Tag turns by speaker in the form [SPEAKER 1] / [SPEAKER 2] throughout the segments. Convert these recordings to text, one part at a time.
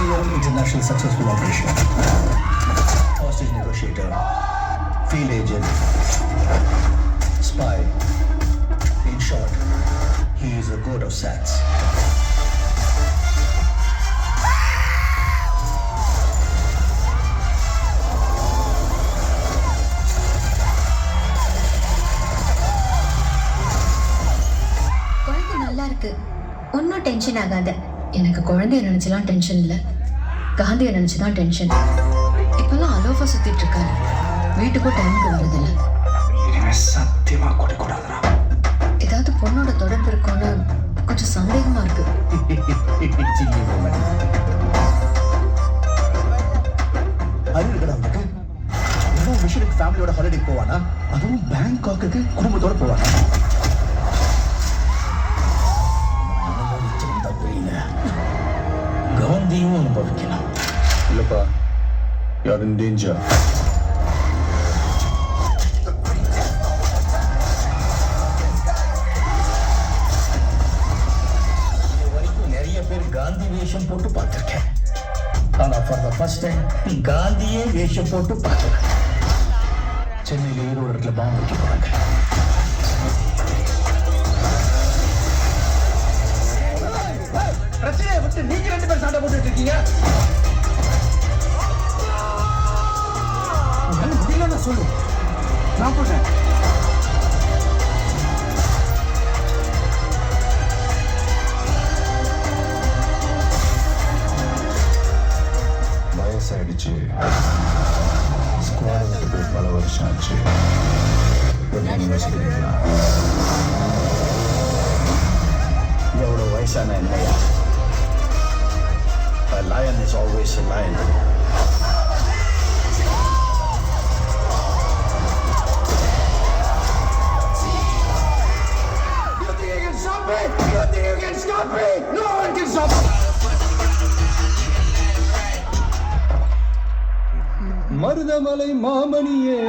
[SPEAKER 1] FCM international successful operation. Hostage negotiator, field agent, spy. In short, he is a god of sats.
[SPEAKER 2] குழந்தை நல்லா இருக்கு, ஒன்னும் tension ஆகாத. எனக்கு குழந்தைய நினைச்சலாம் டென்ஷன் இல்ல, காந்திய நினைச்சுதான் டென்ஷன். இப்பெல்லாம் அலோஃபா சுத்திட்டு இருக்காரு, வீட்டுக்கும் டைமுக்கு வரதில்ல.
[SPEAKER 1] இனிமே சத்தியமா கூடாதுடா.
[SPEAKER 2] ஏதாவது பொண்ணோட தொடர்பு இருக்கும்னு கொஞ்சம் சந்தேகமா இருக்கு.
[SPEAKER 1] அறிவுடா உனக்கு. ஏதோ மிஷனுக்கு ஃபேமிலியோட ஹாலிடே போவானா, அதுவும் பேங்காக்கு குடும்பத்தோட போவானா? காந்தியும் அனுபவிக்கலாம். இல்லப்பா, யார் இன் டேஞ்சர். வரைக்கும் நிறைய பேர் காந்தி வேஷம் போட்டு பார்த்திருக்கேன். ஆனா ஃபார் த ஃபர்ஸ்ட் டைம் காந்தியே வேஷம் போட்டு பார்க்கிறேன். சென்னையில ஈரோடு இடத்துல பாம்பு வைக்க போறாங்க. பிரச்சனையை விட்டு நீங்க 2 பேர் சண்டை போட்டுட்டு இருக்கீங்க. முடியல சொல்லு, நான் போட்டேன். வயசாயிடுச்சு, ஸ்குவாட் விட்டு போய் பல வருஷம் ஆச்சு. எவ்வளோ வயசான என்னையா? A lion is always a lion. You think you can stop me? You think you can stop me? No one can stop me. Marudhamalai மாமணியே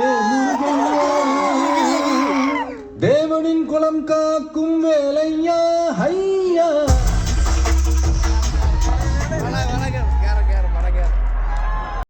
[SPEAKER 1] தேவனின் குலம் காக்கும் வேலையா ஐயா.